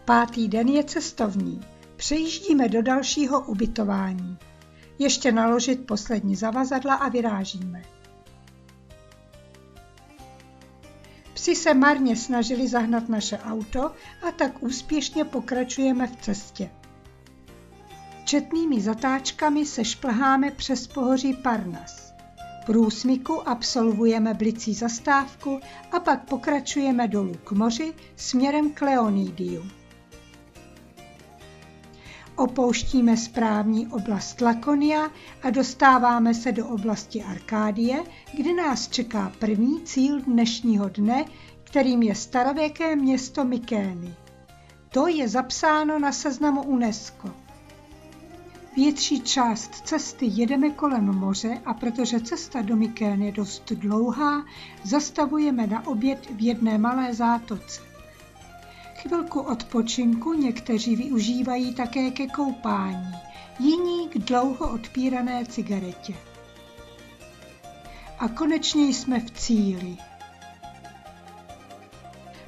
5. den je cestovní. Přejíždíme do dalšího ubytování. Ještě naložit poslední zavazadla a vyrážíme. Psi se marně snažili zahnat naše auto a tak úspěšně pokračujeme v cestě. Četnými zatáčkami se šplháme přes pohoří Parnas. V průsmyku absolvujeme blicí zastávku a pak pokračujeme dolů k moři směrem k Leonidiu. Opouštíme správní oblast Lakonia a dostáváme se do oblasti Arkádie, kde nás čeká první cíl dnešního dne, kterým je starověké město Mykény. To je zapsáno na seznamu UNESCO. Větší část cesty jedeme kolem moře a protože cesta do Mykény je dost dlouhá, zastavujeme na oběd v jedné malé zátoce. Chvilku odpočinku někteří využívají také ke koupání, jiní k dlouho odpírané cigaretě. A konečně jsme v cíli.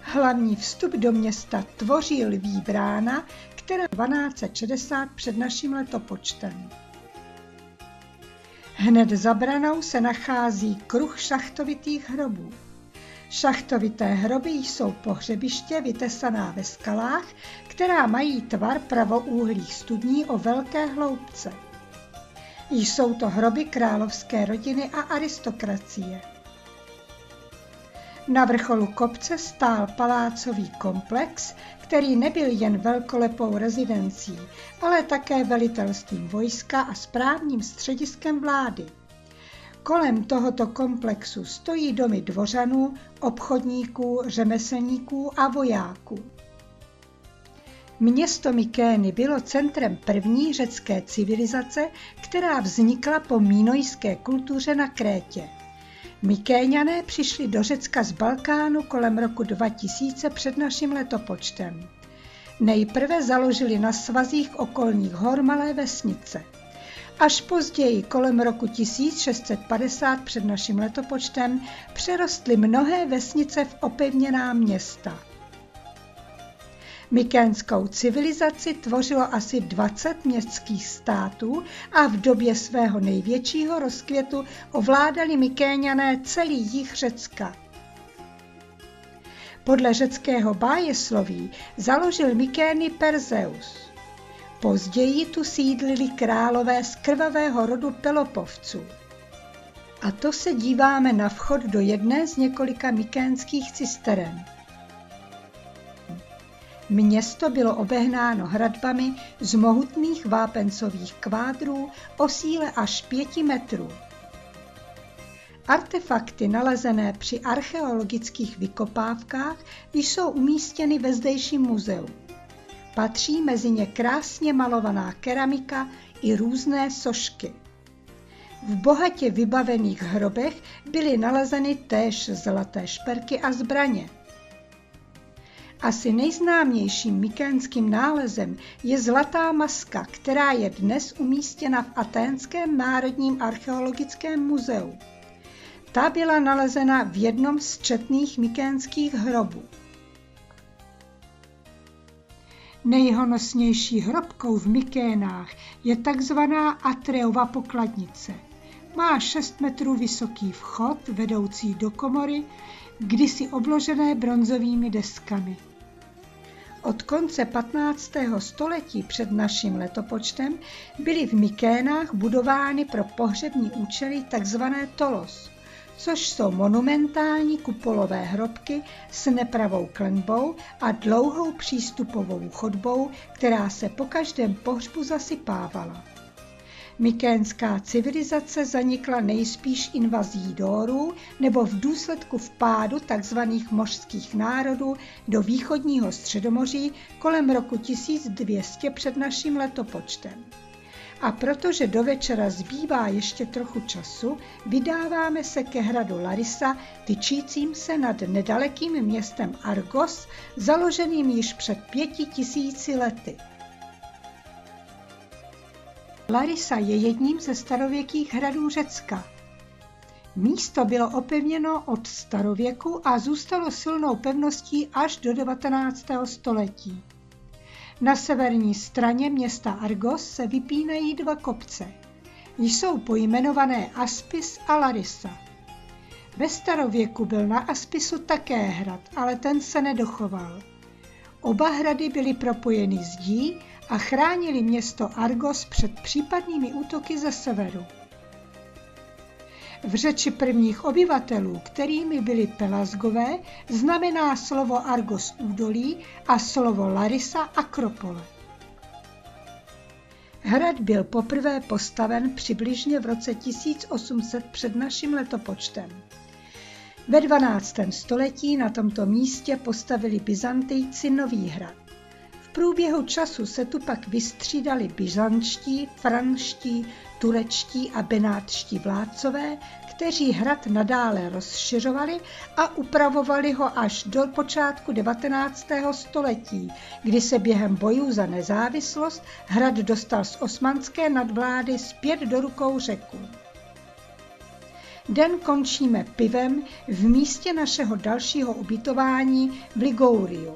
Hlavní vstup do města tvoří lví brána, která 1260 před naším letopočtem. Hned za branou se nachází kruh šachtovitých hrobů. Šachtovité hroby jsou pohřebiště vytesaná ve skalách, která mají tvar pravoúhlých studní o velké hloubce. Jsou to hroby královské rodiny a aristokracie. Na vrcholu kopce stál palácový komplex, který nebyl jen velkolepou rezidencí, ale také velitelstvím vojska a správním střediskem vlády. Kolem tohoto komplexu stojí domy dvořanů, obchodníků, řemeslníků a vojáků. Město Mykény bylo centrem první řecké civilizace, která vznikla po mínojské kultuře na Krétě. Mykéňané přišli do Řecka z Balkánu kolem roku 2000 před naším letopočtem. Nejprve založili na svazích okolních hor malé vesnice. Až později, kolem roku 1650 před naším letopočtem, přerostly mnohé vesnice v opevněná města. Mykénskou civilizaci tvořilo asi 20 městských států a v době svého největšího rozkvětu ovládali Mykéňané celý jih Řecka. Podle řeckého bájesloví založil Mykény Perseus. Později tu sídlili králové z krvavého rodu Pelopovců. A to se díváme na vchod do jedné z několika mykénských cisteren. Město bylo obehnáno hradbami z mohutných vápencových kvádrů o síle až 5 metrů. Artefakty nalezené při archeologických vykopávkách jsou umístěny ve zdejším muzeu. Patří mezi ně krásně malovaná keramika i různé sošky. V bohatě vybavených hrobech byly nalezeny též zlaté šperky a zbraně. Asi nejznámějším mykénským nálezem je zlatá maska, která je dnes umístěna v Aténském národním archeologickém muzeu. Ta byla nalezena v jednom z četných mykénských hrobů. Nejhonosnější hrobkou v Mykénách je takzvaná Atreova pokladnice. Má 6 metrů vysoký vchod vedoucí do komory, kdysi obložené bronzovými deskami. Od konce 15. století před naším letopočtem byly v Mykénách budovány pro pohřební účely tzv. Tolos, což jsou monumentální kupolové hrobky s nepravou klenbou a dlouhou přístupovou chodbou, která se po každém pohřbu zasypávala. Mykénská civilizace zanikla nejspíš invazí Dórů nebo v důsledku vpádu tzv. Mořských národů do východního Středomoří kolem roku 1200 před naším letopočtem. A protože do večera zbývá ještě trochu času, vydáváme se ke hradu Larisa, tyčícím se nad nedalekým městem Argos, založeným již před 5000 lety. Larisa je jedním ze starověkých hradů Řecka. Místo bylo opevněno od starověku a zůstalo silnou pevností až do 19. století. Na severní straně města Argos se vypínají 2 kopce. Jsou pojmenované Aspis a Larissa. Ve starověku byl na Aspisu také hrad, ale ten se nedochoval. Oba hrady byly propojeny zdí a chránili město Argos před případnými útoky ze severu. V řeči prvních obyvatelů, kterými byli Pelasgové, znamená slovo Argos údolí a slovo Larissa akropole. Hrad byl poprvé postaven přibližně v roce 1800 před naším letopočtem. Ve 12. století na tomto místě postavili Byzantijci nový hrad. V průběhu času se tu pak vystřídali byzantští, franští, turečtí a benátští vládcové, kteří hrad nadále rozšiřovali a upravovali ho až do počátku 19. století, kdy se během bojů za nezávislost hrad dostal z osmanské nadvlády zpět do rukou Řeků. Den končíme pivem v místě našeho dalšího ubytování v Ligouriu.